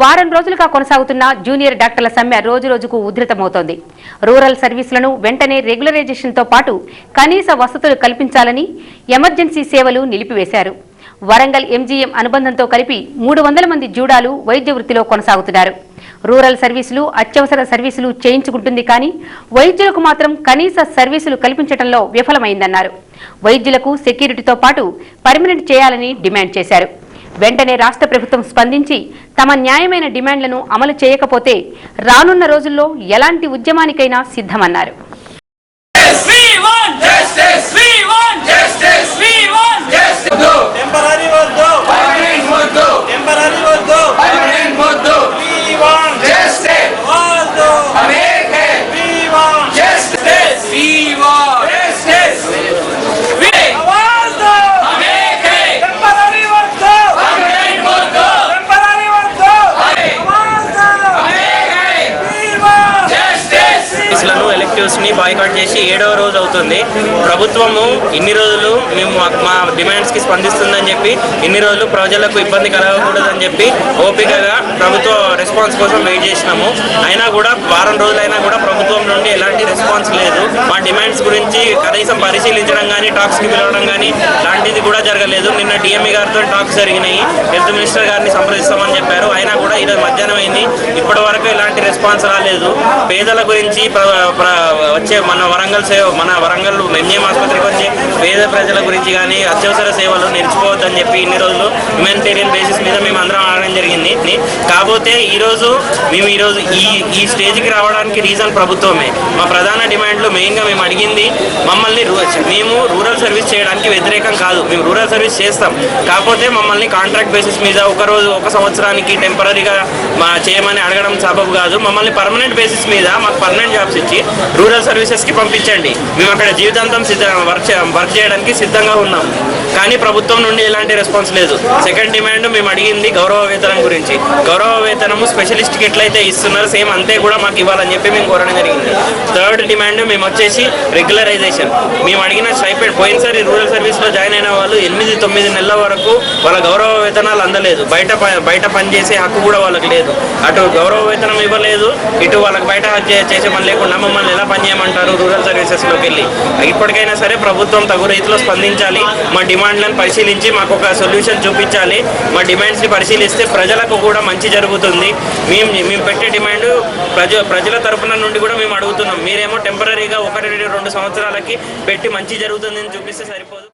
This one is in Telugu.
వారం రోజులుగా కొనసాగుతున్న జూనియర్ డాక్టర్ల సమ్మె రోజురోజుకు ఉధృతమవుతోంది. రూరల్ సర్వీసులను వెంటనే రెగ్యులరైజేషన్తో పాటు కనీస వసతులు కల్పించాలని ఎమర్జెన్సీ సేవలు నిలిపివేశారు. వరంగల్ ఎంజీఎం అనుబంధంతో కలిపి 300 మంది జూడాలు వైద్య వృత్తిలో కొనసాగుతున్నారు. రూరల్ సర్వీసులు అత్యవసర సర్వీసులు చేయించుకుంటుంది కానీ వైద్యులకు మాత్రం కనీస సర్వీసులు కల్పించడంలో విఫలమైందన్నారు. వైద్యులకు సెక్యూరిటీతో పాటు పర్మనెంట్ చేయాలని డిమాండ్ చేశారు. వెంటనే రాష్ట్ర ప్రభుత్వం స్పందించి తమ న్యాయమైన డిమాండ్లను అమలు చేయకపోతే రానున్న రోజుల్లో ఎలాంటి ఉద్యమానికైనా సిద్ధమన్నారు. ఎలెక్టివ్స్ ని బాయ్కాట్ చేసి 7వ రోజు అవుతుంది. ప్రభుత్వము ఇన్ని రోజులు మేము మా డిమాండ్స్ కి స్పందిస్తుందని చెప్పి ఇన్ని రోజులు ప్రజలకు ఇబ్బంది కలగకూడదని చెప్పి ఓపికగా ప్రభుత్వ రెస్పాన్స్ కోసం వెయిట్ చేసినాము. అయినా కూడా వారం రోజులైనా కూడా ప్రభుత్వం నుండి ఎలాంటి రెస్పాన్స్ లేదు. మా డిమాండ్స్ గురించి కనీసం పరిశీలించడం కానీ టాక్స్ కి పిలవడం కానీ లాంటిది కూడా జరగలేదు. నిన్న డిఎంఈ గారితో టాక్స్ జరిగినాయి. హెల్త్ మినిస్టర్ గారిని సంప్రదిస్తామని చెప్పారు. అయినా కూడా ఈరోజు మధ్యాహ్నం అయింది, ఇప్పటి వరకు ఎలాంటి రెస్పాన్స్ రాలేదు. పేదల గురించి వచ్చే మన వరంగల్ ఎంజీఎం ఆసుపత్రికి వచ్చే పేద ప్రజల గురించి కానీ అత్యవసర సేవలు నిలిచిపోవద్దని చెప్పి ఇన్ని రోజులు హ్యుమానిటేరియన్ బేసిస్ మీద మేము అందరం ఆడడం జరిగింది. కాకపోతే ఈరోజు ఈ స్టేజ్కి రావడానికి రీజన్ ప్రభుత్వమే. మా ప్రధాన డిమాండ్లు మెయిన్గా మేము అడిగింది, మేము రూరల్ సర్వీస్ చేయడానికి వ్యతిరేకం కాదు, మేము రూరల్ సర్వీస్ చేస్తాం. కాకపోతే మమ్మల్ని కాంట్రాక్ట్ బేసిస్ మీద ఒక సంవత్సరానికి టెంపరీగా చేయమని అడగడం సబబు కాదు. మమ్మల్ని పర్మనెంట్ బేసిస్ మీద మాకు పర్మనెంట్ జాబ్స్ ఇచ్చి రూరల్ సర్వీసెస్కి పంపించండి. మేము అక్కడ జీవితాంతం వర్క్ చేయడానికి సిద్ధంగా ఉన్నాం. కానీ ప్రభుత్వం నుండి ఎలాంటి రెస్పాన్స్ లేదు. సెకండ్ డిమాండ్ మేము అడిగింది గౌరవ వేతనం గురించి. గౌరవ వేతనము స్పెషలిస్ట్కి ఎట్లయితే ఇస్తున్నారు సేమ్ అంతే కూడా మాకు ఇవ్వాలని చెప్పి మేము కోరడం జరిగింది. థర్డ్ డిమాండ్ మేము వచ్చేసి రెగ్యులరైజేషన్. మేము అడిగిన స్టైపెండ్ పోయినసారి రూరల్ సర్వీస్లో జాయిన్ అయిన వాళ్ళు 8-9 నెలల వరకు వాళ్ళ గౌరవ వేతనాలు అందలేదు. బయట పనిచేసే హక్కు కూడా వాళ్ళకి లేదు. అటు గౌరవ వేతనం ఇవ్వలేదు, ఇటు వాళ్ళకి బయట చేసే పని లేకుండా మమ్మల్ని ఎలా పనిచేయమంటారు రూరల్ సర్వీసెస్లోకి వెళ్ళి. ఇప్పటికైనా సరే ప్రభుత్వం తగు రీతిలో స్పందించాలి. మా డిమాండ్లను పరిశీలించి మాకు ఒక సొల్యూషన్ చూపించాలి. మా డిమాండ్స్ని పరిశీలిస్తే ప్రజలకు కూడా మంచి జరుగుతుంది. మేము పెట్టే డిమాండ్ ప్రజల తరపున నుండి కూడా మేము అడుగుతున్నాం. మీరేమో టెంపరీగా 1-2 సంవత్సరాలకి పెట్టి మంచి జరుగుతుందని చూపిస్తే సరిపోదు.